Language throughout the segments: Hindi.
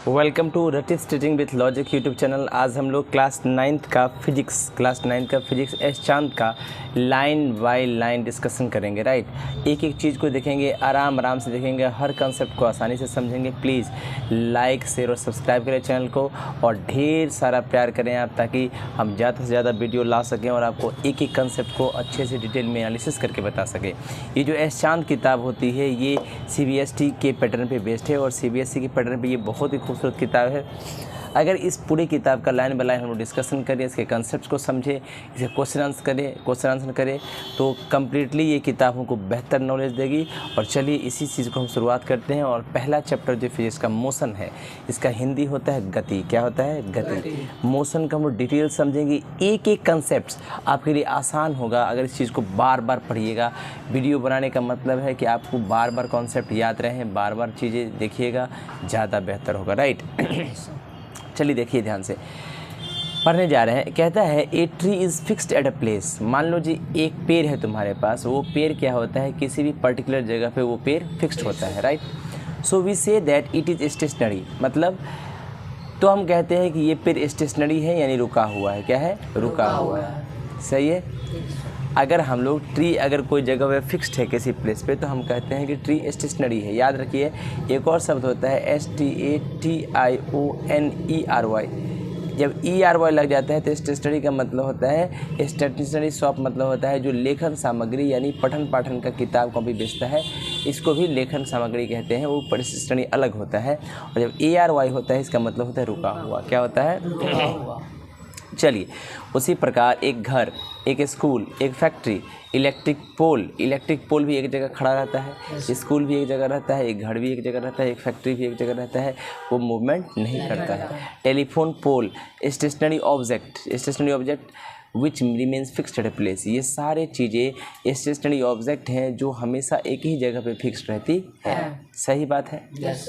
वेलकम टू रटिस teaching with logic YouTube channel. आज हम लोग क्लास 9th का फिजिक्स एस चांद का लाइन बाय लाइन डिस्कशन करेंगे। राइट, एक एक चीज़ को देखेंगे, आराम से देखेंगे, हर कंसेप्ट को आसानी से समझेंगे। प्लीज़ लाइक शेयर और सब्सक्राइब करें चैनल को और ढेर सारा प्यार करें आप, ताकि हम ज़्यादा से ज़्यादा वीडियो ला सकें और आपको एक एक कंसेप्ट को अच्छे से डिटेल में एनालिसिस करके बता सकें। ये जो एस चांद किताब होती है ये CBSE के पैटर्न पे बेस्ड है और CBSE के पैटर्न पे ये बहुत ही खूबसूरत किताब है। अगर इस पूरी किताब का लाइन बाय लाइन हम लोग डिस्कशन करें, इसके कंसेप्ट्स को समझें, इसे क्वेश्चन आंसर करें तो कम्प्लीटली ये किताब हमको बेहतर नॉलेज देगी। और चलिए इसी चीज़ को हम शुरुआत करते हैं। और पहला चैप्टर जो फिजिक्स का मोशन है, इसका हिंदी होता है गति। क्या होता है? गति। मोशन का हम लोग डिटेल समझेंगे, एक एक कंसेप्ट आपके लिए आसान होगा अगर इस चीज़ को बार बार पढ़िएगा। वीडियो बनाने का मतलब है कि आपको बार बार कॉन्सेप्ट याद रहें, बार बार चीज़ें देखिएगा, ज़्यादा बेहतर होगा। राइट, चलिए देखिए ध्यान से पढ़ने जा रहे हैं। कहता है a tree is fixed at a place. मान लो जी एक पेड़ है तुम्हारे पास, वो पेड़ क्या होता है, किसी भी पर्टिकुलर जगह पे वो पेड़ फिक्स्ड होता है। Right, so we say that it is stationary. मतलब तो हम कहते हैं कि ये पेड़ स्टेशनरी है, यानी रुका हुआ है। क्या है? रुका हुआ है। सही है। अगर हम लोग ट्री अगर कोई जगह पे फिक्स्ड है किसी प्लेस पे, तो हम कहते हैं कि ट्री स्टेशनरी है। याद रखिए, एक और शब्द होता है STATIONERY। जब ERY लग जाता है तो स्टेशनरी का मतलब होता है स्टेशनरी शॉप, मतलब होता है जो लेखन सामग्री यानी पठन पाठन का किताब कॉपी बेचता है, इसको भी लेखन सामग्री कहते हैं। वो स्टेशनरी अलग होता है। और जब ARY होता है इसका मतलब होता है रुका हुआ। क्या होता है? रुका हुआ। चलिए उसी प्रकार एक घर, एक स्कूल, एक फैक्ट्री, इलेक्ट्रिक पोल भी एक जगह खड़ा रहता है, स्कूल भी एक जगह रहता है, एक घर भी एक जगह रहता है, एक फैक्ट्री भी एक जगह रहता है, वो मूवमेंट नहीं करता है। Telephone pole stationary object which remains fixed at a place. ये सारे चीज़ें स्टेशनरी ऑब्जेक्ट हैं जो हमेशा एक ही जगह पे फिक्स्ड रहती है। सही बात है।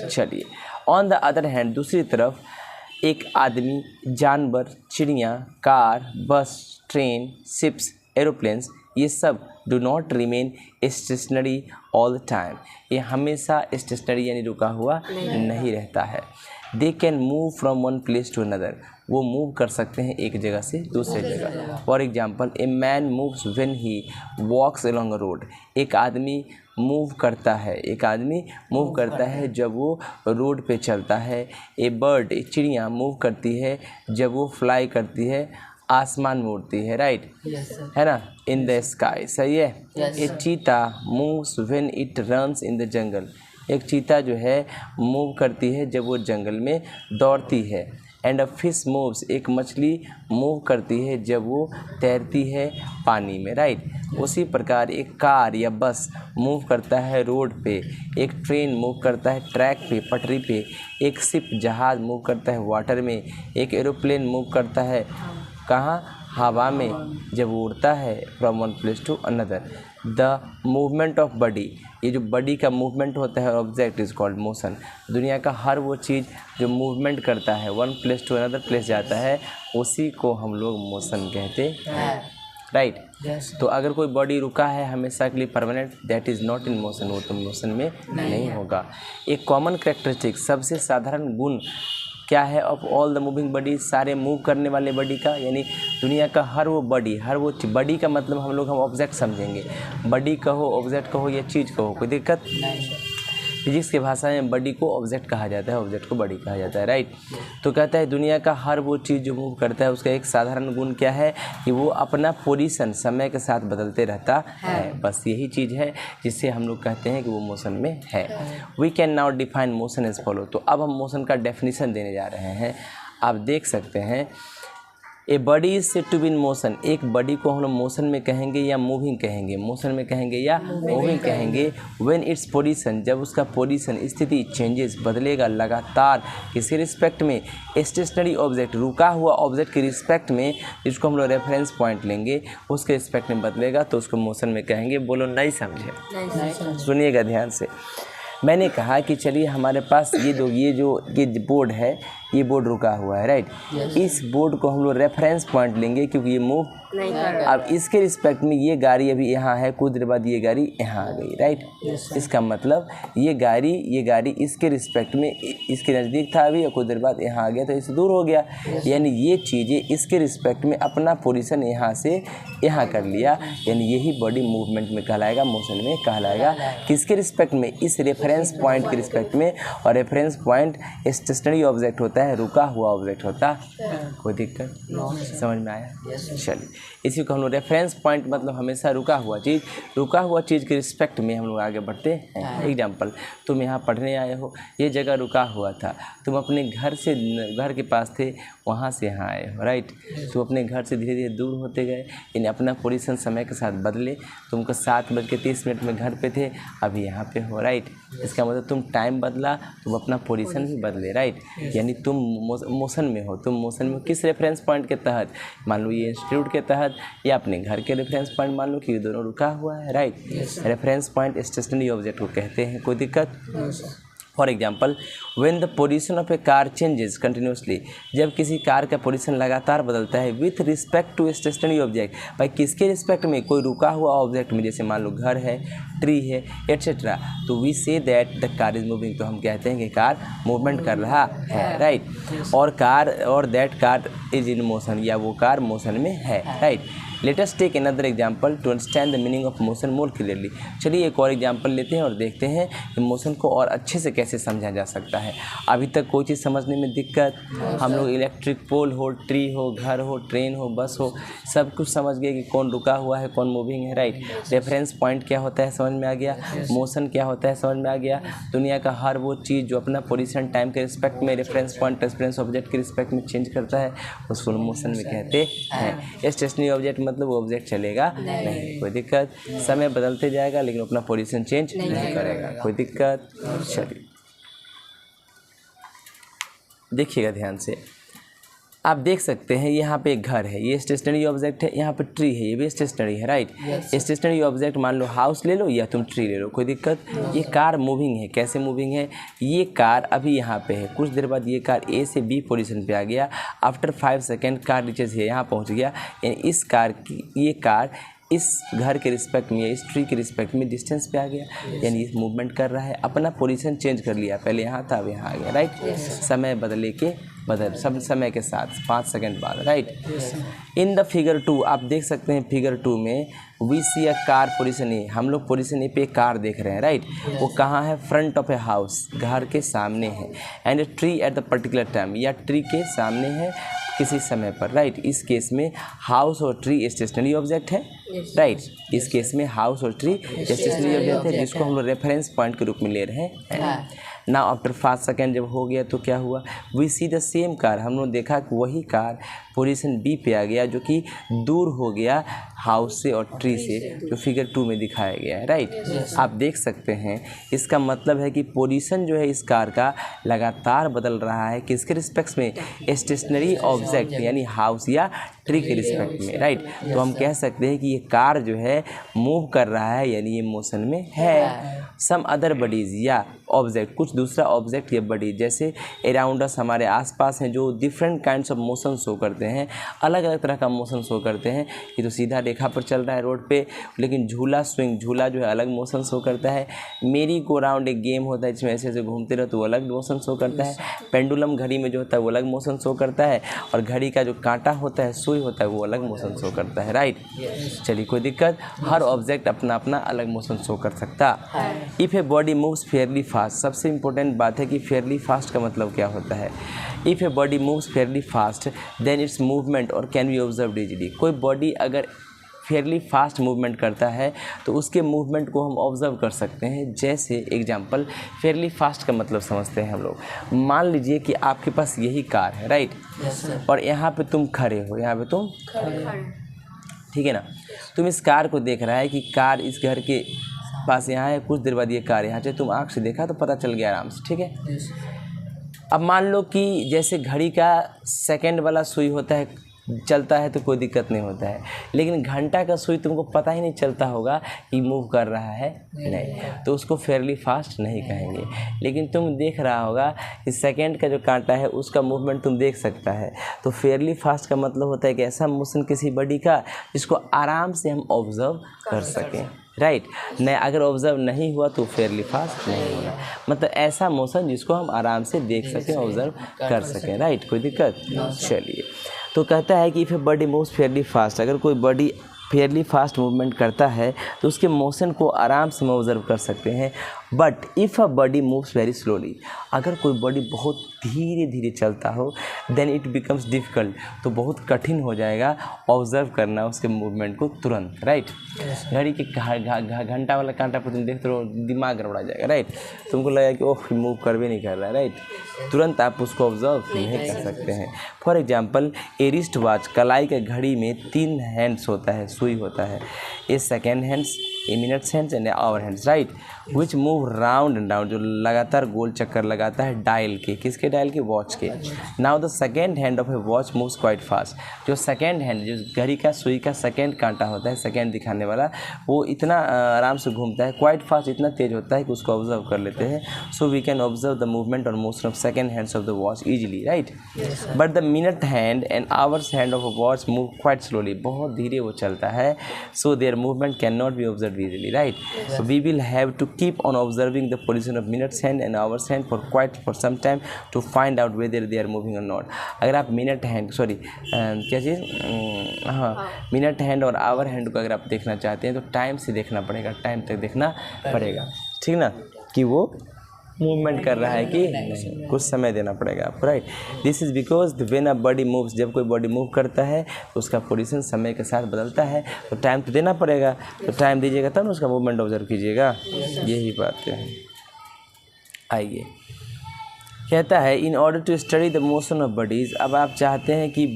चलिए ऑन द अदर हैंड, दूसरी तरफ एक आदमी, जानवर, चिड़िया, कार, बस, ट्रेन, शिप्स, एरोप्लेन्स, ये सब do not remain stationary all the time. ये हमेशा स्टेशनरी यानी रुका हुआ नहीं रहता है। They can move from one place to another. वो मूव कर सकते हैं एक जगह से दूसरे जगह। For example a man moves when he walks along a road. एक आदमी मूव करता है जब वो रोड पे चलता है। ए बर्ड, एक चिड़िया मूव करती है जब वो फ्लाई करती है, आसमान में उड़ती है। राइट, है ना, इन द स्काई। सही है। ए चीता moves when it runs in the jungle. एक चीता जो है मूव करती है जब वो जंगल में दौड़ती है। एंड अ फिश मूव्स, एक मछली मूव करती है जब वो तैरती है पानी में। राइट, उसी प्रकार एक कार या बस मूव करता है रोड पे, एक ट्रेन मूव करता है ट्रैक पे, पटरी पे, एक शिप जहाज़ मूव करता है वाटर में, एक एरोप्लेन मूव करता है कहाँ? हवा में, जब वो उड़ता है from one place to another. The movement of body, ये जो बॉडी का मूवमेंट होता है ऑब्जेक्ट इज़ कॉल्ड मोशन। दुनिया का हर वो चीज़ जो मूवमेंट करता है, one place to another place जाता है, उसी को हम लोग मोशन कहते हैं। राइट, तो अगर कोई बॉडी रुका है हमेशा के लिए permanent, that is not in motion, वो तो मोशन में नहीं होगा। एक कॉमन कैरेक्टरिस्टिक, सबसे साधारण गुण क्या है of all the moving body, सारे मूव करने वाले बॉडी का, यानी दुनिया का हर वो बॉडी का मतलब हम ऑब्जेक्ट समझेंगे। बॉडी कहो, ऑब्जेक्ट कहो या चीज़ कहो, कोई दिक्कत नहीं। फिजिक्स की भाषा में बॉडी को ऑब्जेक्ट कहा जाता है, ऑब्जेक्ट को बॉडी कहा जाता है। राइट, तो कहता है दुनिया का हर वो चीज़ जो मूव करता है उसका एक साधारण गुण क्या है कि वो अपना पोजीशन समय के साथ बदलते रहता है। बस यही चीज़ है जिससे हम लोग कहते हैं कि वो मोशन में है। We can now define motion as follow. तो अब हम मोशन का डेफिनेशन देने जा रहे हैं। आप देख सकते हैं a body is said to be in motion. एक बॉडी को हम लोग मोशन में कहेंगे या मूविंग कहेंगे, मोशन में कहेंगे या मूविंग कहेंगे। व्हेन इट्स पोजीशन, जब उसका पोजीशन स्थिति चेंजेस बदलेगा लगातार किसी रिस्पेक्ट में, स्टेशनरी ऑब्जेक्ट रुका हुआ ऑब्जेक्ट के रिस्पेक्ट में, जिसको हम लोग रेफरेंस पॉइंट लेंगे उसके रिस्पेक्ट में बदलेगा तो उसको मोशन में कहेंगे। बोलो नहीं समझे? सुनिएगा ध्यान से। मैंने कहा कि चलिए हमारे पास ये बोर्ड है, ये बोर्ड रुका हुआ है, राइट। इस बोर्ड को हम लोग रेफरेंस पॉइंट लेंगे क्योंकि ये मूव नहीं कर रहा। अब इसके रिस्पेक्ट में ये गाड़ी अभी यहाँ है, कुछ देर बाद ये गाड़ी यहाँ आ गई, राइट। इसका मतलब ये गाड़ी इसके रिस्पेक्ट में इसके नज़दीक था अभी, और कुछ देर बाद यहाँ आ गया तो इससे दूर हो गया। यानी ये चीज़ें इसके रिस्पेक्ट में अपना पोजीशन यहाँ से यहाँ कर लिया, यानी यही बॉडी मूवमेंट में कहलाएगा, मोशन में कहलाएगा। किसके रिस्पेक्ट में? इस रेफरेंस पॉइंट के रिस्पेक्ट में। और रेफरेंस पॉइंट स्टेशनरी ऑब्जेक्ट होता है, रुका हुआ ऑब्जेक्ट होता। कोई दिक्कत? समझ में आया? चलिए, इसी को हम लोग रेफरेंस पॉइंट मतलब हमेशा रुका हुआ चीज़ के रिस्पेक्ट में हम लोग आगे बढ़ते हैं। एग्जाम्पल, तुम यहाँ पढ़ने आए हो, ये जगह रुका हुआ था, तुम अपने घर के पास थे, वहाँ से यहाँ आए हो, राइट। तुम अपने घर से धीरे धीरे दूर होते गए, यानी अपना पोजीशन समय के साथ बदले। तुमको 7:30 में घर पे थे, अभी यहाँ पे हो, राइट। इसका मतलब तुम टाइम बदला, तुम अपना पोजीशन भी बदले, राइट। यानी तुम मोशन में हो। तुम मोशन में किस रेफरेंस पॉइंट के तहत? मान लो ये इंस्टीट्यूट के तहत या अपने घर के रेफरेंस पॉइंट मान लो कि ये दोनों रुका हुआ है, right. Reference point stationary object को कहते हैं। कोई दिक्कत? For example, when the position of a car changes continuously, जब किसी कार का पोजीशन लगातार बदलता है with respect to stationary object, भाई किसके रिस्पेक्ट में? कोई रुका हुआ ऑब्जेक्ट में, जैसे मान लो घर है, ट्री है, एट्सेट्रा, तो we say that the car is moving, तो हम कहते हैं कि कार मूवमेंट कर रहा है, राइट। और that car is in motion, या वो कार मोशन में है, right. Let us take another example to understand the meaning of motion more clearly. चलिए एक और एग्जाम्पल लेते हैं और देखते हैं कि मोशन को और अच्छे से कैसे समझा जा सकता है। अभी तक कोई चीज़ समझने में दिक्कत? हम लोग इलेक्ट्रिक पोल हो, ट्री हो, घर हो, ट्रेन हो, बस हो, सब कुछ समझ गए कि कौन रुका हुआ है, कौन मूविंग है, राइट। रेफरेंस पॉइंट क्या होता है समझ में आ गया, मोशन क्या होता है समझ में आ गया। दुनिया का हर वो चीज़ जो अपना पोजीशन टाइम के रिस्पेक्ट में रेफरेंस पॉइंट रेफरेंस ऑब्जेक्ट के रिस्पेक्ट में चेंज करता है, उसको मोशन में कहते हैं। स्टेशनरी ऑब्जेक्ट मतलब वो ऑब्जेक्ट चलेगा नहीं। कोई दिक्कत? समय बदलते जाएगा लेकिन अपना पोजीशन चेंज नहीं करेगा। कोई दिक्कत? चलिए देखिएगा ध्यान से, आप देख सकते हैं यहाँ पे एक घर है, ये स्टेशनरी ऑब्जेक्ट है, यहाँ पे ट्री है, ये भी स्टेशनरी है, राइट। स्टेशनरी ऑब्जेक्ट मान लो हाउस ले लो या तुम ट्री ले लो, कोई दिक्कत। ये कार मूविंग है, कैसे मूविंग है? ये कार अभी यहाँ पे है, कुछ देर बाद ये कार ए से बी पोजीशन पे आ गया। आफ्टर 5 सेकेंड कार रीचेज है, यहाँ पहुँच गया। यानी ये कार इस घर के रिस्पेक्ट में या इस ट्री के रिस्पेक्ट में डिस्टेंस पे आ गया, यानी इस मूवमेंट कर रहा है, अपना पोजीशन चेंज कर लिया, पहले यहाँ था अब यहाँ आ गया, राइट। समय बदल सब समय के साथ 5 सेकंड बाद, राइट। इन द फिगर 2 आप देख सकते हैं, फिगर 2 में we see a car position A, हम लोग पोजीशन ए पे कार देख रहे हैं, राइट। वो कहाँ है? फ्रंट ऑफ ए हाउस, घर के सामने है। And a tree at the particular time, या ट्री के सामने है किसी समय पर, राइट। इस केस में हाउस और ट्री स्टेशनरी ऑब्जेक्ट है, राइट। इस केस में हाउस और ट्री स्टेशनरी ऑब्जेक्ट है, जिसको हम लोग रेफरेंस पॉइंट के रूप में ले रहे हैं। नाउ आफ्टर 5 सेकेंड जब हो गया तो क्या हुआ? We see the same car, हम लोग देखा कि वही कार पोजीशन बी पे आ गया, जो कि दूर हो गया हाउस से और ट्री से, जो फिगर 2 में दिखाया गया है, राइट। आप देख सकते हैं, इसका मतलब है कि पोजीशन जो है इस कार का लगातार बदल रहा है, किसके रिस्पेक्ट में? स्टेशनरी ऑब्जेक्ट यानी हाउस या ट्री के रिस्पेक्ट में, राइट। तो हम कह सकते हैं कि ये कार जो है मूव कर रहा है, यानी ये मोशन में है। सम अदर बॉडीज या ऑब्जेक्ट, कुछ दूसरा ऑब्जेक्ट या बॉडी जैसे अराउंड अस, हमारे आसपास हैं, जो different kinds of motion show करते हैं, अलग अलग तरह का मोशन शो करते हैं। ये तो सीधा रेखा पर चल रहा है रोड पे, लेकिन झूला झूला जो है अलग मोशन शो करता है। मेरी गो राउंड एक गेम होता है जिसमें ऐसे ऐसे घूमते रहो तो वो अलग मोशन शो करता है। पेंडुलम घड़ी में जो होता है वो अलग मोशन शो करता है, और घड़ी का जो कांटा होता है, सुई होता है, वो अलग मोशन शो करता है, राइट। चलिए कोई दिक्कत? हर ऑब्जेक्ट अपना अपना अलग मोशन शो कर सकता। If a body moves fairly fast, सबसे इंपॉर्टेंट बात है कि फेयरली फास्ट का मतलब क्या होता है। If a body moves fairly fast then its movement और कैन बी ऑब्जर्व्ड इजीली। कोई बॉडी अगर फेयरली फास्ट मूवमेंट करता है तो उसके मूवमेंट को हम ऑब्जर्व कर सकते हैं। जैसे एग्जांपल, फेयरली फास्ट का मतलब समझते हैं हम लोग। मान लीजिए कि आपके पास यही कार है, राइट, और यहाँ पे तुम खड़े हो, यहाँ पे तुम ठीक है ना। तुम इस कार को देख रहा है कि कार इस घर के पास यहाँ है, कुछ देर बाद ये कार यहाँ से, तुम आँख से देखा तो पता चल गया आराम से, ठीक है। अब मान लो कि जैसे घड़ी का सेकंड वाला सुई होता है चलता है तो कोई दिक्कत नहीं होता है, लेकिन घंटा का सुई तुमको पता ही नहीं चलता होगा कि मूव कर रहा है नहीं, तो उसको फेयरली फास्ट नहीं कहेंगे। लेकिन तुम देख रहा होगा कि सेकंड का जो कांटा है उसका मूवमेंट तुम देख सकता है, तो फेयरली फास्ट का मतलब होता है कि ऐसा मोशन किसी बॉडी का जिसको आराम से हम ऑब्जर्व कर सकें, राइट। नहीं, अगर ऑब्जर्व नहीं हुआ तो फेयरली फास्ट नहीं होगा, मतलब ऐसा मोशन जिसको हम आराम से देख सकें, ऑब्जर्व कर सकें, राइट। कोई दिक्कत? चलिए, तो कहता है कि if a body moves fairly fast, अगर कोई बॉडी फेयरली फास्ट मूवमेंट करता है तो उसके मोशन को आराम से हम ऑब्जर्व कर सकते हैं। But if a body moves very slowly, अगर कोई बॉडी बहुत धीरे धीरे चलता हो देन इट बिकम्स डिफ़िकल्ट, तो बहुत कठिन हो जाएगा ऑब्जर्व करना उसके मूवमेंट को तुरंत, राइट। घड़ी के घंटा वाला कांटा पर तुम देखते रहो, दिमाग गड़बड़ा जाएगा, राइट। तुमको लगेगा कि ओह मूव कर भी नहीं कर रहा है, राइट। तुरंत आप उसको ऑब्जर्व नहीं कर सकते हैं। For example, A wrist watch, कलाई के घड़ी में 3 हैंड्स होता है, सुई होता है, a second hands, a minutes hands and hour hands, right, which move round and round, जो लगातार गोल चक्कर लगाता है डायल के, किसके डायल के? वॉच के। Now the second hand of A watch moves quite fast, जो सेकेंड हैंड, जो घड़ी का सुई का सेकेंड कांटा होता है, सेकेंड दिखाने वाला, वो इतना आराम से घूमता है, क्वाइट फास्ट, इतना तेज होता है कि उसको ऑब्जर्व कर लेते हैं। So we can observe the movement और motion of second hands of the watch easily, right. But the minute hand and hours hand of a watch move quite slowly, बहुत धीरे वो चलता है, so their movement can not be observe easily, right? So we will have to keep on observing the position of minutes hand and hours hand for some time to find out whether they are moving or not. अगर आप मिनट हैंड क्या चीज़ मिनट हैंड और आवर हैंड को अगर आप देखना चाहते हैं तो टाइम से देखना पड़ेगा, टाइम तक देखना पड़ेगा, ठीक ना, कि वो मूवमेंट कर रहा है कि नहीं, कुछ समय देना पड़ेगा आपको, right. This is because when a body moves, जब कोई बॉडी मूव करता है तो उसका पोजीशन समय के साथ बदलता है, तो टाइम तो देना पड़ेगा, तो टाइम दीजिएगा तब उसका मूवमेंट ऑब्जर्व कीजिएगा, यही बात है। आइए, कहता है in order to study the motion of bodies, अब आप चाहते हैं कि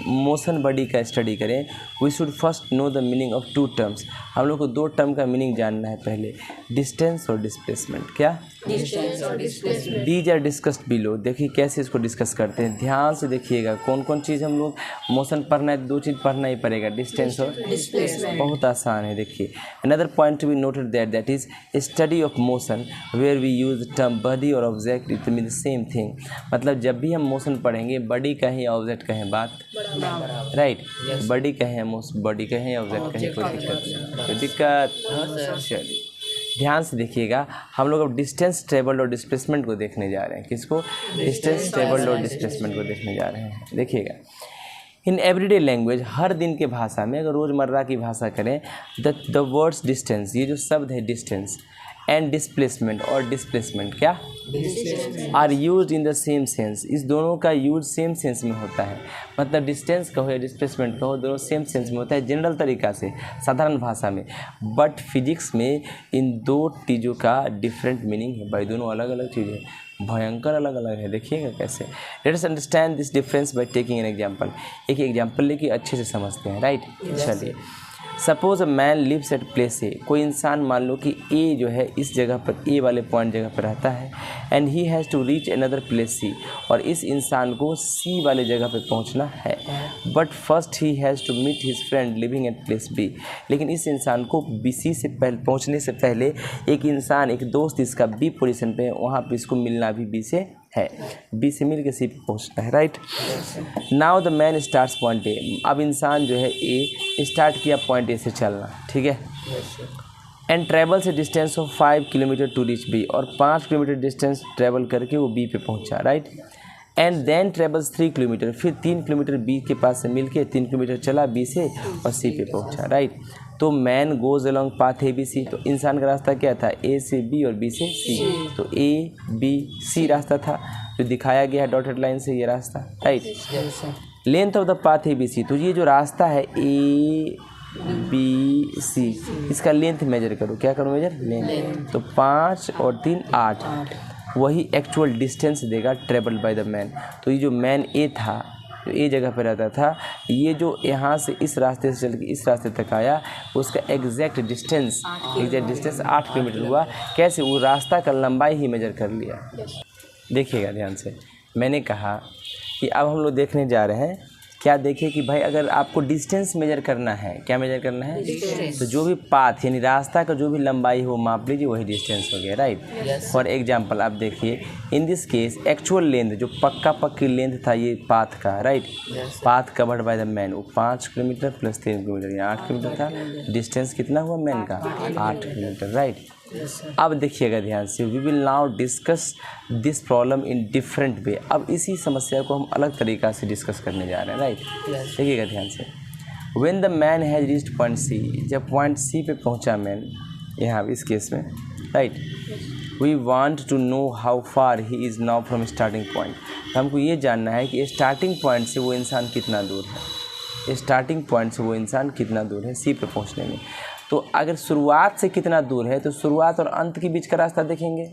मोशन बॉडी का स्टडी करें, we should first know the meaning of 2 terms, हम लोग को 2 टर्म का मीनिंग जानना है पहले, डिस्टेंस और डिस्प्लेसमेंट। क्या? डिस्टेंस और displacement. These are discussed below, देखिए कैसे इसको डिस्कस करते हैं, ध्यान से देखिएगा कौन कौन चीज़ हम लोग मोशन पढ़ना है, 2 चीज़ पढ़ना ही पड़ेगा, डिस्टेंस और डिस्प्लेसमेंट, बहुत आसान है। देखिए, another point to be noted that is study of motion where we use the term body और object, it mean the same thing, मतलब जब भी हम मोशन पढ़ेंगे, बॉडी कहें या ऑब्जेक्ट कहें, बात राइट, बॉडी कहें, बॉडी कहें या ऑब्जेक्ट कहें, कोई दिक्कत नहीं, कोई दिक्कत। चलिए ध्यान से देखिएगा, हम लोग अब डिस्टेंस ट्रेवल्ड और डिस्प्लेसमेंट को देखने जा रहे हैं, किसको? डिस्टेंस ट्रेवल्ड और डिस्प्लेसमेंट को देखने जा रहे हैं। देखिएगा, इन एवरीडे लैंग्वेज, हर दिन के भाषा में, अगर रोज़मर्रा की भाषा करें, द वर्ड्स डिस्टेंस, ये जो शब्द है डिस्टेंस एंड डिस्प्लेसमेंट और डिस्प्लेसमेंट, क्या are use in the same sense, इस दोनों का यूज सेम सेंस में होता है, मतलब डिस्टेंस कहो या डिस्प्लेसमेंट कहो, दोनों सेम सेंस में होता है जनरल तरीका से, साधारण भाषा में। बट फिजिक्स में इन 2 चीज़ों का डिफरेंट मीनिंग है भाई, दोनों अलग अलग चीज़ है, भयंकर अलग अलग है। देखिएगा कैसे, let us understand this difference by taking an example, एक एग्जांपल लेके अच्छे से समझते हैं, राइट। चलिए, suppose a man lives at place A, कोई इंसान मान लो कि ए जो है इस जगह पर, ए वाले पॉइंट जगह पर रहता है, and he has to reach another place C, और इस इंसान को सी वाले जगह पर पहुंचना है, but first he has to meet his friend living at place B, लेकिन इस इंसान को बी सी से पहुंचने से पहले एक इंसान, एक दोस्त इसका बी पोजीशन पे, वहाँ पर इसको मिलना भी बी से है, बी से मिल के सी पे पहुँचना है, right. Now the man starts point A, अब इंसान जो है ए स्टार्ट किया पॉइंट ए से चलना, ठीक है, एंड ट्रेवल से distance of 5 kilometre to reach B, और 5 किलोमीटर डिस्टेंस ट्रेवल करके वो बी पे पहुंचा, right. And then travels 3 kilometre, फिर 3 किलोमीटर बी के पास से मिल के 3 किलोमीटर चला बी से और सी पे पहुंचा, राइट। तो man goes along path A B C, तो इंसान का रास्ता क्या था? ए से बी और बी से सी, तो ए बी सी रास्ता था जो दिखाया गया है डॉटेड लाइन से, ये रास्ता, right. Length of the path A B C, तो ये जो रास्ता है ए बी सी, इसका लेंथ मेजर करो, क्या करो मेजर? लेंथ, तो 5 और 3 8, वही एक्चुअल डिस्टेंस देगा ट्रेवल्ड बाय द मैन। तो ये जो मैन ए था, जो ए जगह पर रहता था, ये जो यहाँ से इस रास्ते से चल के इस रास्ते तक आया, उसका एग्जैक्ट डिस्टेंस 8 किलोमीटर हुआ। कैसे? वो रास्ता का लंबाई ही मेजर कर लिया। देखिएगा ध्यान से, मैंने कहा कि अब हम लोग देखने जा रहे हैं क्या देखिए कि भाई अगर आपको डिस्टेंस मेजर करना है, क्या मेजर करना है, तो जो भी पाथ यानी रास्ता का जो भी लंबाई हो माप लीजिए, वही डिस्टेंस हो गया, राइट। फॉर एग्जांपल आप देखिए इन दिस केस एक्चुअल लेंथ जो पक्की लेंथ था ये पाथ का, right, path covered by the man वो 5 किलोमीटर प्लस 3 किलोमीटर या 8 किलोमीटर था। डिस्टेंस कितना हुआ मैन का, 8 किलोमीटर, राइट। अब देखिएगा ध्यान से, we will now discuss this problem in different way. अब इसी समस्या को हम अलग तरीक़ा से डिस्कस करने जा रहे हैं, राइट। देखिएगा ध्यान से, when the man has reached point C, जब पॉइंट सी पे पहुंचा मैन, यहाँ इस केस में, right, we want to know how far he is now from starting point. तो हमको ये जानना है कि स्टार्टिंग पॉइंट से वो इंसान कितना दूर है, स्टार्टिंग पॉइंट से वो इंसान कितना दूर है सी पे पहुँचने में। तो अगर शुरुआत से कितना दूर है तो शुरुआत और अंत के बीच का रास्ता देखेंगे,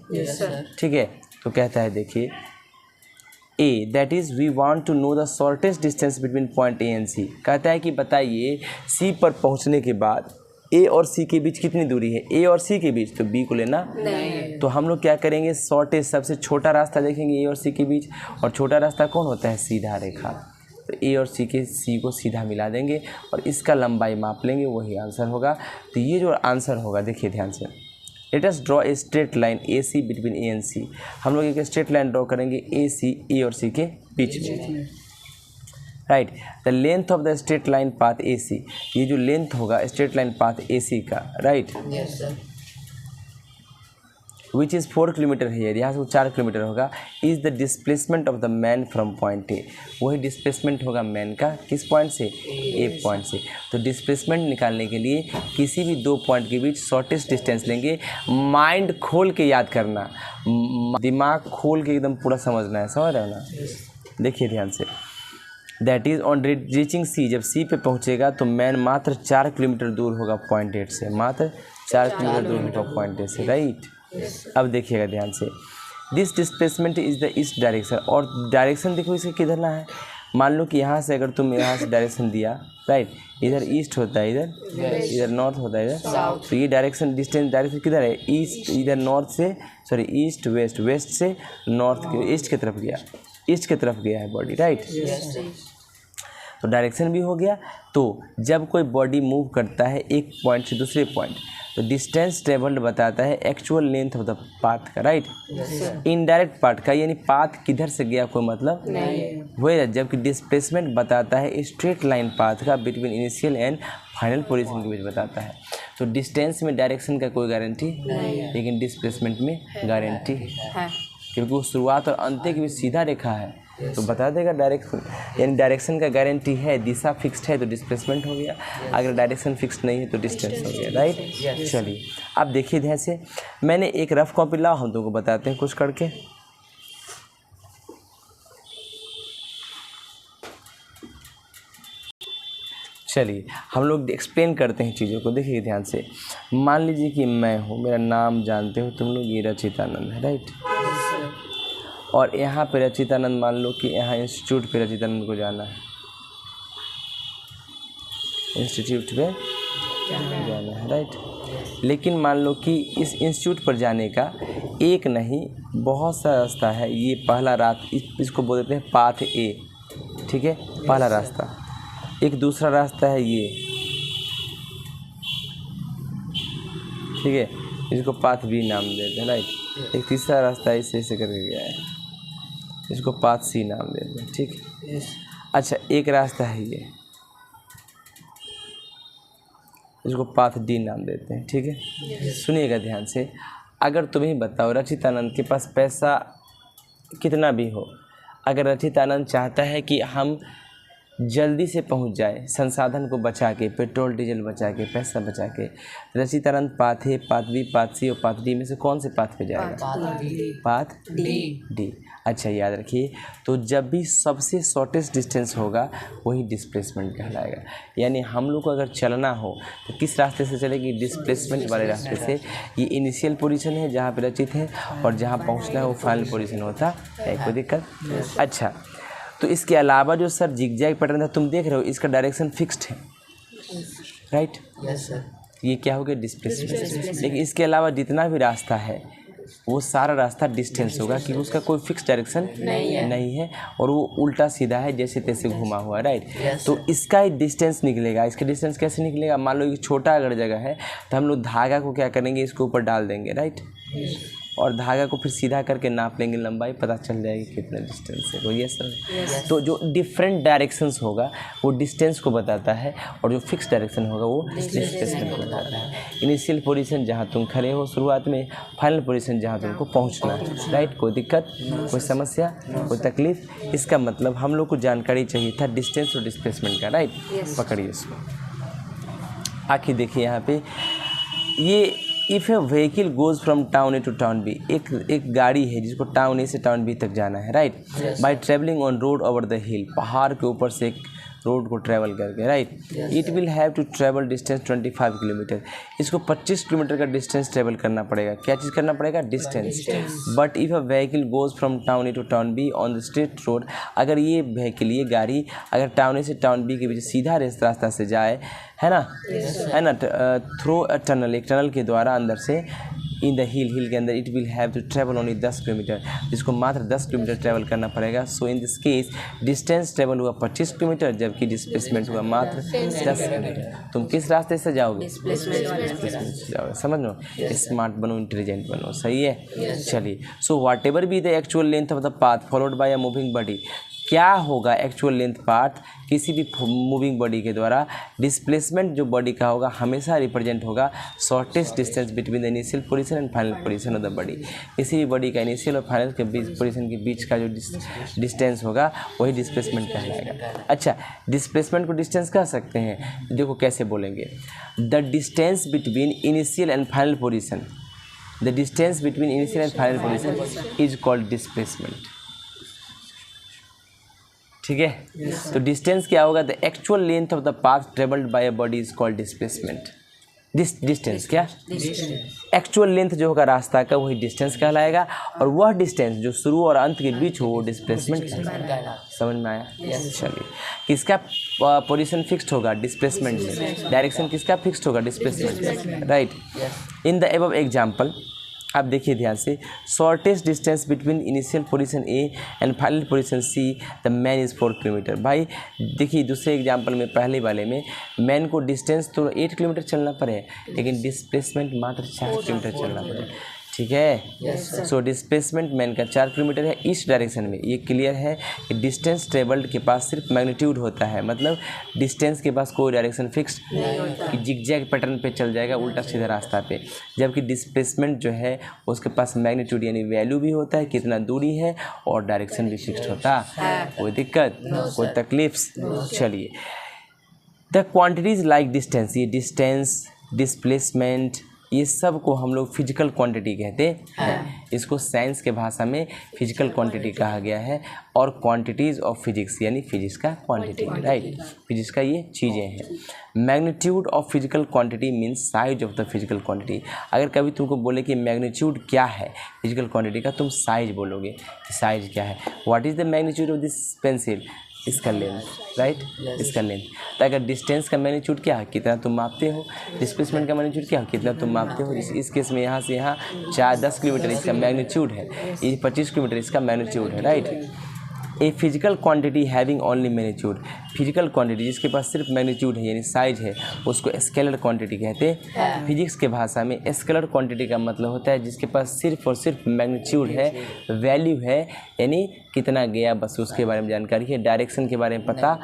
ठीक है। तो कहता है देखिए A, that is we want to know the shortest distance between point A and C. कहता है कि बताइए सी पर पहुंचने के बाद ए और सी के बीच कितनी दूरी है, ए और सी के बीच, तो बी को लेना नहीं। तो हम लोग क्या करेंगे, शॉर्टेस्ट सबसे छोटा रास्ता देखेंगे ए और सी के बीच, और छोटा रास्ता कौन होता है, सीधा रेखा। तो ए और सी को सीधा मिला देंगे और इसका लंबाई माप लेंगे, वही आंसर होगा। तो ये जो आंसर होगा देखिए ध्यान से, let us draw a straight line A C between A and C. हम लोग एक स्ट्रेट लाइन ड्रॉ करेंगे ए और सी के बीच में, right. The length of the straight line path A C, ये जो लेंथ होगा straight line path A C का, राइट, विच इज़ 4 किलोमीटर है, यहाँ से वो 4 किलोमीटर होगा, is the displacement of the man from point A. वही डिस्प्लेसमेंट होगा मैन का किस पॉइंट से, ए पॉइंट से। तो डिस्प्लेसमेंट निकालने के लिए किसी भी दो पॉइंट के बीच शॉर्टेस्ट डिस्टेंस लेंगे। माइंड खोल के याद करना, दिमाग खोल के एकदम पूरा समझना है, समझ रहे हो ना। देखिए ध्यान से, दैट इज़ ऑन रीचिंग सी, जब सी पे पहुँचेगा तो मैन मात्र 4 किलोमीटर दूर होगा पॉइंट ए से, मात्र 4 किलोमीटर दूर होगा पॉइंट ए से, राइट। अब देखिएगा ध्यान से, this displacement is the east direction, और डायरेक्शन देखो इसे किधर ना है। मान लो कि यहाँ से अगर तुम यहाँ से डायरेक्शन दिया, राइट, इधर ईस्ट होता है, इधर नॉर्थ होता है, इधर, तो ये डायरेक्शन डिस्टेंस डायरेक्शन किधर है, ईस्ट, इधर नॉर्थ से, सॉरी ईस्ट वेस्ट, वेस्ट से नॉर्थ के ईस्ट की तरफ गया, ईस्ट की तरफ गया है बॉडी, राइट। तो डायरेक्शन भी हो गया। तो जब कोई बॉडी मूव करता है एक पॉइंट से दूसरे पॉइंट, तो डिस्टेंस ट्रेवल्ड बताता है actual length of the path का, राइट। इनडायरेक्ट पाथ का यानी पाथ किधर से गया कोई मतलब नहीं हुआ, जबकि डिस्प्लेसमेंट बताता है स्ट्रेट लाइन पाथ का between initial and final position के बीच बताता है। तो डिस्टेंस में डायरेक्शन का कोई गारंटी नहीं है, लेकिन डिस्प्लेसमेंट में गारंटी है, क्योंकि वो शुरुआत और अंत के बीच सीधा रेखा है, तो बता देगा डायरेक्शन। यानी डायरेक्शन का गारंटी है, दिशा फिक्स्ड है तो डिस्प्लेसमेंट हो गया, अगर डायरेक्शन फिक्स्ड नहीं है तो डिस्टेंस हो गया, राइट। चलिए अब देखिए ध्यान से, मैंने एक रफ कॉपी लाओ, हम तुमको बताते हैं कुछ करके। चलिए हम लोग एक्सप्लेन करते हैं चीज़ों को। देखिए ध्यान से, मान लीजिए कि मैं हूँ, मेरा नाम जानते हो तुम लोग, ये रचितानंद है, राइट। और यहाँ पे रचितानंद, मान लो कि यहाँ इंस्टीट्यूट पे रचितानंद को जाना है, इंस्टीट्यूट पे जाना है, राइट। लेकिन मान लो कि इस इंस्टीट्यूट पर जाने का एक नहीं बहुत सा रास्ता है। ये पहला रास्ता, इसको बोल देते हैं पाथ ए, ठीक है, पहला रास्ता। एक दूसरा रास्ता है ये, ठीक है, इसको पाथ बी नाम देते हैं, राइट। एक तीसरा रास्ता ऐसे ऐसे करके गया है, इसको पाथ सी नाम देते हैं, ठीक है। अच्छा एक रास्ता है ये, इसको पाथ डी नाम देते हैं, ठीक है। सुनिएगा ध्यान से, अगर तुम्हें बताओ रचितानंद के पास पैसा कितना भी हो, अगर रचितानंद चाहता है कि हम जल्दी से पहुंच जाए, संसाधन को बचा के, पेट्रोल डीजल बचा के, पैसा बचा के, Rachitanand path A, path B, path C और पाथ डी में से कौन से पाथ पे जाएगा, पाथ डी। अच्छा याद रखिए, तो जब भी सबसे शॉर्टेस्ट डिस्टेंस होगा वही डिस्प्लेसमेंट कहलाएगा। यानी हम लोग को अगर चलना हो तो किस रास्ते से चलेगी, डिस्प्लेसमेंट वाले रास्ते से। ये इनिशियल पोजीशन है जहाँ पे रचित है, और जहाँ पहुँचना है वो फाइनल पोजीशन होता है, कोई दिक्कत। अच्छा तो इसके अलावा जो सर जिगजैग पैटर्न था तुम देख रहे हो, इसका डायरेक्शन फिक्स्ड है, राइट। Yes sir. ये क्या हो गया, डिस्प्लेसमेंट। लेकिन इसके अलावा जितना भी रास्ता है वो सारा रास्ता डिस्टेंस होगा क्योंकि उसका कोई फिक्स डायरेक्शन नहीं है और वो उल्टा सीधा है, जैसे तैसे घुमा हुआ है, राइट। तो इसका डिस्टेंस निकलेगा। इसका डिस्टेंस कैसे निकलेगा? मान लो कि छोटा अगर जगह है तो हम लोग धागा को क्या करेंगे, इसके ऊपर डाल देंगे, राइट, और धागा को फिर सीधा करके नाप लेंगे, लंबाई पता चल जाएगी कितना डिस्टेंस है। तो ये सर तो जो डिफरेंट डायरेक्शंस होगा वो डिस्टेंस को बताता है और जो फिक्स डायरेक्शन होगा वो डिस्प्लेसमेंट को बताता है। इनिशियल पोजीशन जहाँ तुम खड़े हो शुरुआत में, फाइनल पोजीशन जहाँ तुमको पहुँचना है, राइट। कोई दिक्कत, कोई समस्या, कोई तकलीफ? इसका मतलब हम लोग को जानकारी चाहिए था डिस्टेंस और डिस्प्लेसमेंट का, राइट। पकड़िए इसको। आखिर देखिए यहाँ पे ये if a vehicle goes from town A to town B, एक गाड़ी है जिसको टाउन ए से टाउन बी तक जाना है, right, by travelling on road over the hill, पहाड़ के ऊपर से एक रोड को ट्रैवल करके, right. It will have to travel distance 25 kilometre. इसको 25 किलोमीटर का डिस्टेंस ट्रैवल करना पड़ेगा। क्या चीज़ करना पड़ेगा? Distance. But if a vehicle goes from town A to town B on the straight road, अगर ये व्हीकल, ये गाड़ी अगर टाउन ए से टाउन बी के बीच सीधा रास्ता से जाए, है ना, थ्रू अ टनल, एक टनल के द्वारा अंदर से, इन द हिल के अंदर, it will have to travel only 10 kilometre, जिसको मात्र 10 किलोमीटर ट्रैवल करना पड़ेगा। So in this case distance travel हुआ 25 किलोमीटर, जबकि डिस्प्लेसमेंट हुआ मात्र 10 किलोमीटर। तुम किस रास्ते से जाओगे? डिस्प्लेसमेंट से जाओगे। समझ लो, स्मार्ट बनो, इंटेलिजेंट बनो, सही है। चलिए, so whatever be the actual length of the path followed by a moving body, क्या होगा एक्चुअल लेंथ पाथ किसी भी मूविंग बॉडी के द्वारा, डिस्प्लेसमेंट जो बॉडी का होगा हमेशा रिप्रेजेंट होगा shortest distance between the initial position and final position of the body. किसी भी बॉडी का इनिशियल और फाइनल के बीच पोजीशन के बीच का जो डिस्टेंस होगा वही डिस्प्लेसमेंट कहलाएगा। अच्छा, डिस्प्लेसमेंट को डिस्टेंस कह सकते हैं, देखो कैसे बोलेंगे, the distance between initial and final position, the distance between initial and final position is called displacement. ठीक है, तो डिस्टेंस क्या होगा? The actual length of the path travelled by a body is called displacement. Distance क्या? एक्चुअल लेंथ जो होगा रास्ता का वही डिस्टेंस कहलाएगा, और वह डिस्टेंस जो शुरू और अंत के बीच हो वो डिस्प्लेसमेंट कहलाएगा। समझ में आया? चलिए, किसका पोजीशन फिक्स्ड होगा? डिस्प्लेसमेंट में। डायरेक्शन किसका फिक्स्ड होगा? Displacement, right. In the above example, आप देखिए ध्यान से, shortest distance between initial position A and final position see the man is 4 kilometre. भाई देखिए दूसरे एग्जांपल में, पहले वाले में मैन को डिस्टेंस तो 8 किलोमीटर चलना पड़े, लेकिन डिस्प्लेसमेंट मात्र 4 किलोमीटर चलना पड़े। ठीक है, सो डिस्प्लेसमेंट मैन का 4 किलोमीटर है इस डायरेक्शन में। ये क्लियर है कि डिस्टेंस ट्रेवल्ड के पास सिर्फ मैग्नीट्यूड होता है, मतलब डिस्टेंस के पास कोई डायरेक्शन फिक्स कि जिगजैग पैटर्न पे चल जाएगा उल्टा सीधा रास्ता पे, जबकि डिस्प्लेसमेंट जो है उसके पास मैग्नीट्यूड यानी वैल्यू भी होता है, कितना दूरी है, और डायरेक्शन भी फिक्स्ड होता है। कोई दिक्कत, कोई तकलीफ? चलिए, द क्वान्टिटीज लाइक डिस्टेंस, ये डिस्टेंस, डिस्प्लेसमेंट, ये सब को हम लोग फिजिकल क्वांटिटी कहते हैं। इसको साइंस के भाषा में फिजिकल क्वांटिटी कहा गया है, और क्वांटिटीज़ ऑफ फिजिक्स यानी फिजिक्स का क्वांटिटी, राइट। फिजिक्स का ये चीज़ें हैं। Magnitude of physical quantity means size of the physical quantity. अगर कभी तुमको बोले कि मैग्नीट्यूड क्या है फिजिकल क्वांटिटी का, तुम साइज बोलोगे कि साइज क्या है। What is the magnitude of this pencil? इसका लेंथ, राइट, इसका लेंथ। तो अगर डिस्टेंस का मैग्नीट्यूड क्या है, कितना तुम मापते हो, डिस्प्लेसमेंट का मैग्नीट्यूड क्या है, कितना तुम मापते हो। इस केस में यहाँ से यहाँ 10 किलोमीटर इसका मैग्नीट्यूड है, ये 25 किलोमीटर इसका मैग्नीट्यूड है, right. A physical quantity having only magnitude, physical quantity जिसके पास सिर्फ मैग्नीट्यूड है यानी साइज है, उसको स्केलर क्वांटिटी कहते हैं। फिजिक्स के भाषा में स्केलर क्वांटिटी का मतलब होता है जिसके पास सिर्फ और सिर्फ मैग्नीट्यूड है, वैल्यू है, यानी कितना गया बस उसके बारे में जानकारी है, डायरेक्शन के बारे में पता,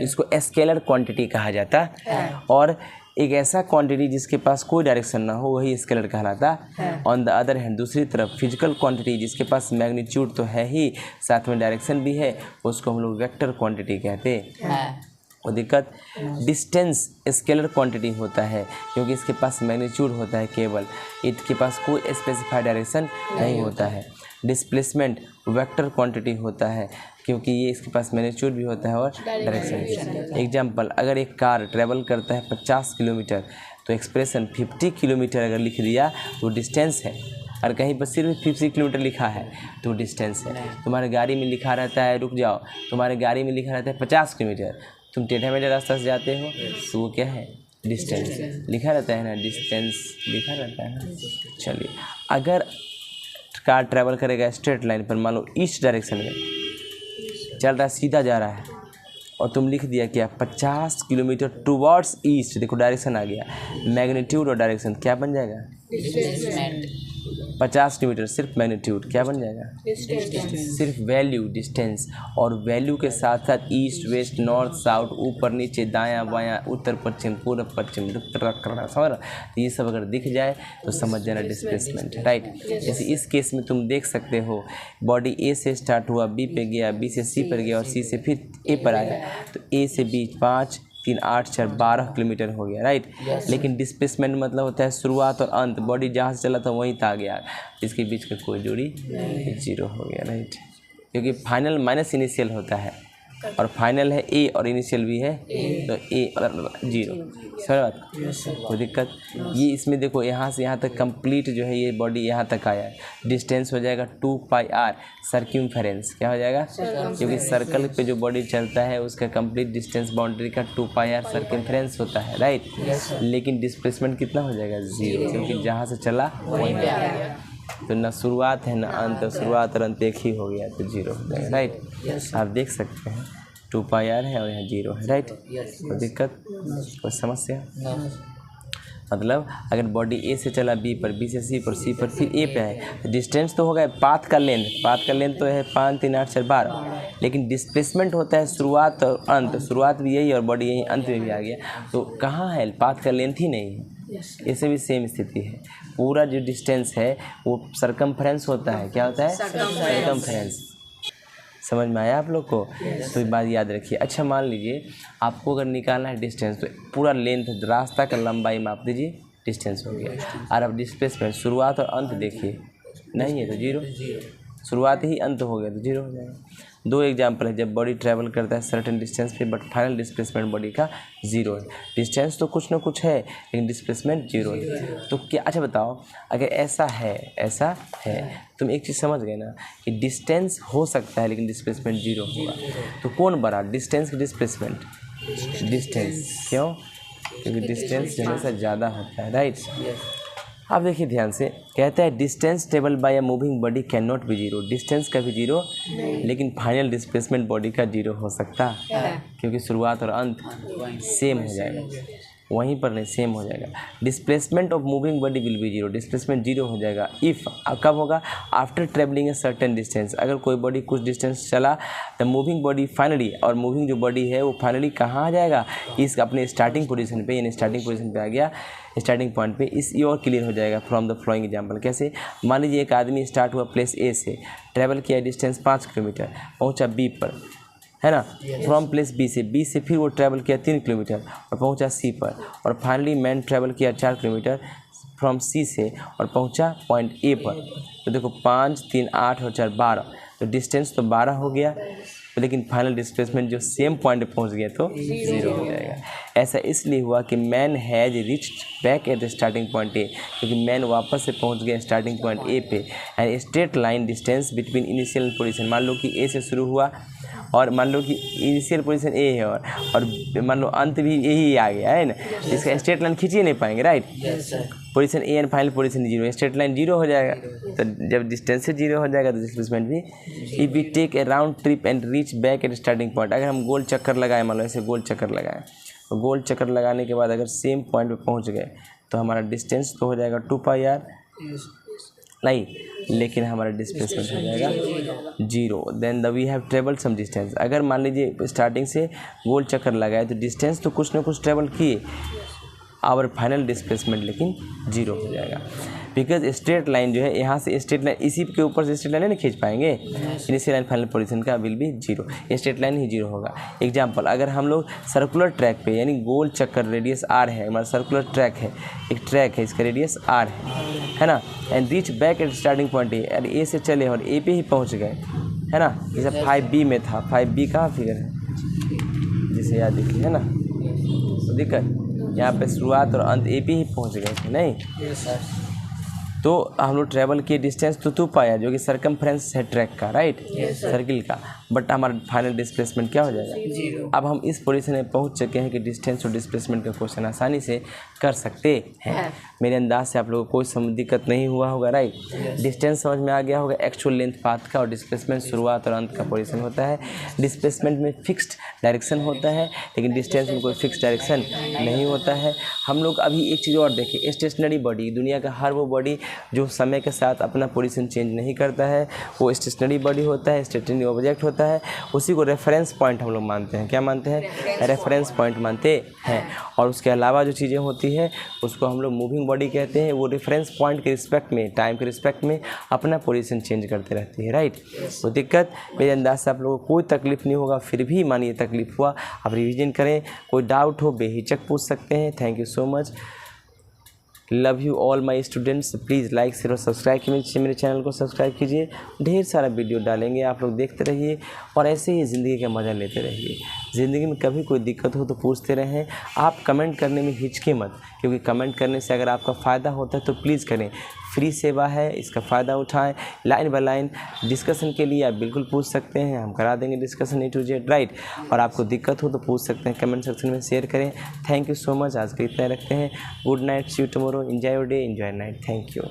इसको स्केलर क्वांटिटी कहा जाता है। और एक ऐसा क्वांटिटी जिसके पास कोई डायरेक्शन ना हो वही स्केलर कहलाता है। ऑन द अदर हैंड, दूसरी तरफ फिजिकल क्वांटिटी जिसके पास मैग्नीट्यूड तो है ही, साथ में डायरेक्शन भी है, उसको हम लोग वेक्टर क्वांटिटी कहते हैं। और दिक्कत, डिस्टेंस स्केलर क्वांटिटी होता है क्योंकि इसके पास मैग्नीट्यूड होता है केवल, इसके पास कोई स्पेसिफाइड डायरेक्शन नहीं होता है। डिस्प्लेसमेंट वेक्टर क्वांटिटी होता है क्योंकि ये इसके पास मैग्नीट्यूड भी होता है और डायरेक्शन भी। एग्जाम्पल, अगर एक कार ट्रेवल करता है 50 किलोमीटर तो एक्सप्रेशन 50 किलोमीटर अगर लिख दिया तो डिस्टेंस है, और कहीं पर सिर्फ 50 किलोमीटर लिखा है तो डिस्टेंस है। तुम्हारे गाड़ी में लिखा रहता है, रुक जाओ, तुम्हारे गाड़ी में लिखा रहता है 50 किलोमीटर, तुम टेढ़ा मेढ़ा रास्ता से जाते हो तो वो क्या है? डिस्टेंस लिखा रहता है ना, डिस्टेंस लिखा रहता है ना। चलिए, अगर कार ट्रैवल करेगा स्ट्रेट लाइन पर, मान लो ईस्ट डायरेक्शन में चल रहा है, सीधा जा रहा है, और तुम लिख दिया क्या 50 किलोमीटर टुवर्ड्स ईस्ट, देखो डायरेक्शन आ गया, मैग्नीट्यूड और डायरेक्शन क्या बन जाएगा, 50 किलोमीटर सिर्फ मैग्नीट्यूड क्या बन जाएगा, सिर्फ वैल्यू डिस्टेंस, और वैल्यू के साथ साथ ईस्ट वेस्ट नॉर्थ साउथ ऊपर नीचे दायां बायां उत्तर पश्चिम पूर्व पश्चिम समझ, ये सब अगर दिख जाए तो समझ जाना डिस्प्लेसमेंट है, राइट। जैसे इस केस में तुम देख सकते हो बॉडी ए से स्टार्ट हुआ, बी पे गया, बी से सी पर गया और सी से फिर ए पर आया, तो ए से बी 5 3 8 4 12 किलोमीटर हो गया, राइट। लेकिन डिस्प्लेसमेंट मतलब होता है शुरुआत और अंत, बॉडी जहाँ से चला था वहीं तक आ गया, इसके बीच का कोई दूरी 0 हो गया, राइट। क्योंकि फाइनल माइनस इनिशियल होता है, और फाइनल है ए और इनिशियल भी है, तो ए और 0, समझ बात, कोई दिक्कत। ये इसमें देखो यहाँ से यहाँ तक कंप्लीट जो है ये बॉडी यहाँ तक आया है, डिस्टेंस हो जाएगा 2πr सर्क्यूमफेरेंस, क्या हो जाएगा, क्योंकि सर्कल पे जो बॉडी चलता है उसका कंप्लीट डिस्टेंस बाउंड्री का 2πr सर्क्यूमफेरेंस होता है, राइट। लेकिन डिस्प्लेसमेंट कितना हो जाएगा 0, क्योंकि जहाँ से चला वहीं पे आया, तो ना शुरुआत है ना अंत, शुरुआत और अंत एक ही हो गया, तो 0 हो जाएगा, राइट। आप देख सकते हैं 2πr है और यहाँ 0 है, राइट। कोई दिक्कत, कोई समस्या, मतलब अगर बॉडी ए से चला बी पर, बी से सी पर, सी पर फिर ए पे है, डिस्टेंस तो होगा, पाथ का लेंथ तो है 5 3 8 4 12, लेकिन डिस्प्लेसमेंट होता है शुरुआत और अंत, शुरुआत भी यही और बॉडी यही, अंत में भी आ गया, तो कहाँ है, पाथ का लेंथ ही नहीं है। ऐसे भी सेम स्थिति है, पूरा जो डिस्टेंस है वो सरकमफ्रेंस होता है, क्या होता है, सरकमफ्रेंस। समझ में आया आप लोग को, तो ये बात याद रखिए। अच्छा मान लीजिए आपको अगर निकालना है डिस्टेंस, तो पूरा लेंथ रास्ता का लंबाई माप दीजिए, डिस्टेंस हो गया। और अब डिस्प्लेसमेंट शुरुआत और अंत देखिए, नहीं है तो 0, शुरुआत ही अंत हो गया तो 0 हो जाएगा। 2 एग्जाम्पल है, जब बॉडी ट्रैवल करता है सर्टेन डिस्टेंस पे, बट फाइनल डिस्प्लेसमेंट बॉडी का 0 है। डिस्टेंस तो कुछ ना कुछ है लेकिन डिस्प्लेसमेंट 0 है, तो क्या, अच्छा बताओ अगर ऐसा है तुम एक चीज़ समझ गए ना कि डिस्टेंस हो सकता है लेकिन डिस्प्लेसमेंट 0 होगा, तो कौन बड़ा, डिस्टेंस की डिस्प्लेसमेंट, डिस्टेंस, क्यों, क्योंकि डिस्टेंस हमेशा ज़्यादा होता है, राइट। अब देखिए ध्यान से, कहता है distance table by a moving body can not B 0, distance का भी 0, लेकिन फाइनल डिस्प्लेसमेंट बॉडी का 0 हो सकता है, क्योंकि शुरुआत और अंत सेम हो जाएगा, वहीं पर नहीं सेम हो जाएगा। Displacement of moving body will be 0, displacement 0 हो जाएगा इफ़, कब होगा, after travelling a certain distance, अगर कोई बॉडी कुछ डिस्टेंस चला द मूविंग बॉडी फाइनली, और मूविंग जो बॉडी है वो फाइनली कहाँ आ जाएगा, इस अपने स्टार्टिंग पोजीशन पे, यानी स्टार्टिंग पोजीशन पे आ गया, स्टार्टिंग पॉइंट पे। इस ये और क्लियर हो जाएगा फ्रॉम द फ्लोइंग एग्जाम्पल। कैसे, मान लीजिए एक आदमी स्टार्ट हुआ प्लेस ए से, ट्रैवल किया डिस्टेंस 5 किलोमीटर, पहुंचा बी पर, है ना, फ्रॉम प्लेस बी से फिर वो ट्रैवल किया 3 किलोमीटर और पहुंचा सी पर, और फाइनली मैन ट्रैवल किया 4 किलोमीटर फ्रॉम सी से और पहुंचा पॉइंट ए पर। तो देखो 5 3 8 और 4 12, तो डिस्टेंस तो 12 हो गया, लेकिन फाइनल डिस्प्लेसमेंट जो सेम पॉइंट पे पहुंच गया तो 0 हो जाएगा। ऐसा इसलिए हुआ कि man has reached back at the starting point A, क्योंकि मैन वापस से पहुंच गया स्टार्टिंग पॉइंट ए पे, and straight line distance between initial position, मान लो कि ए से शुरू हुआ और मान लो कि इनिशियल पोजीशन ए है और मान लो अंत भी यही आ गया है ना, इसका स्ट्रेट लाइन खींच ही नहीं पाएंगे, right. Position A and final position 0, straight line 0 हो जाएगा, तो जब डिस्टेंस से 0 हो जाएगा तो डिस्प्लेसमेंट भी। If we take a round trip and reach back at starting point, अगर हम गोल चक्कर लगाएं, मान लो ऐसे गोल चक्कर लगाएं, तो गोल चक्कर लगाने के बाद अगर सेम पॉइंट पे पहुंच गए तो हमारा डिस्टेंस तो हो जाएगा 2πr, नहीं, लेकिन हमारा डिस्प्लेसमेंट हो जाएगा 0। Then we have travel some distance, अगर मान लीजिए स्टार्टिंग से गोल चक्कर लगाए तो डिस्टेंस तो कुछ ना कुछ ट्रेवल किए, आवर फाइनल डिस्प्लेसमेंट लेकिन 0 हो जाएगा, बिकॉज स्ट्रेट लाइन जो है यहाँ से स्ट्रेट लाइन, इसी के ऊपर से स्ट्रेट लाइन नहीं खींच पाएंगे, इनिशियल लाइन फाइनल पोजीशन का विल बी 0, स्ट्रेट लाइन ही 0 होगा। एग्जांपल, अगर हम लोग सर्कुलर ट्रैक पे, यानी गोल चक्कर रेडियस r है, हमारा सर्कुलर ट्रैक है, एक ट्रैक है, इसका रेडियस r है ना, and reach back at starting point ए, और ए से चले और ए पे ही पहुँच गए, है ना, जैसे 5b में था, 5b कहाँ फिगर है जिसे याद देखिए, है ना, तो दिक्कत यहाँ पे शुरुआत और अंत ए पे ही पहुँच गए थे, नहीं, तो हम लोग ट्रैवल किए डिस्टेंस तो 2 पाया जो कि सरकमफ्रेंस है ट्रैक का, राइट, सर्किल का, बट हमारा फाइनल डिस्प्लेसमेंट क्या हो जाएगा, 0। अब हम इस पोजीशन में पहुंच चुके हैं कि डिस्टेंस और डिस्प्लेसमेंट का क्वेश्चन आसानी से कर सकते हैं। मेरे अंदाज से आप लोगों को कोई दिक्कत नहीं हुआ होगा, राइट। डिस्टेंस समझ में आ गया होगा, एक्चुअल लेंथ पाथ का, और डिस्प्लेसमेंट शुरुआत और अंत का पोजीशन होता है। डिस्प्लेसमेंट में फिक्स्ड डायरेक्शन होता है, लेकिन डिस्टेंस में कोई फिक्स डायरेक्शन नहीं होता है। हम लोग अभी एक चीज़ और देखें, स्टेशनरी बॉडी, दुनिया का हर वो बॉडी जो समय के साथ अपना पोजीशन चेंज नहीं करता है वो स्टेशनरी बॉडी होता है, स्टेशनरी ऑब्जेक्ट होता है। उसी को रेफरेंस पॉइंट हम लोग मानते हैं। क्या मानते हैं? रेफरेंस पॉइंट मानते हैं। और उसके अलावा जो चीज़ें होती है उसको हम लोग मूविंग बॉडी कहते हैं। वो रेफरेंस पॉइंट के रिस्पेक्ट में, टाइम के रिस्पेक्ट में अपना पोजीशन चेंज करते रहती है, राइट। तो दिक्कत मेरे अंदाज से आप लोगों को कोई तकलीफ नहीं होगा, फिर भी मानिए तकलीफ हुआ, आप रिवीजन करें। कोई डाउट हो बेहिचक पूछ सकते हैं। Thank you so much, love you all my students. Please like share और सब्सक्राइब कीजिए, मेरे चैनल को सब्सक्राइब कीजिए। ढेर सारा वीडियो डालेंगे, आप लोग देखते रहिए और ऐसे ही ज़िंदगी का मज़ा लेते रहिए। ज़िंदगी में कभी कोई दिक्कत हो तो पूछते रहें। आप कमेंट करने में हिचके मत, क्योंकि कमेंट करने से अगर आपका फ़ायदा होता है तो प्लीज़ करें। फ्री सेवा है, इसका फ़ायदा उठाएं। लाइन बाय लाइन डिस्कशन के लिए आप बिल्कुल पूछ सकते हैं, हम करा देंगे discussion A to Z, right. और आपको दिक्कत हो तो पूछ सकते हैं, कमेंट सेक्शन में शेयर करें। थैंक यू सो मच, आज के इतना रखते हैं। Good night, see you tomorrow. Enjoy your day, enjoy night. Thank you.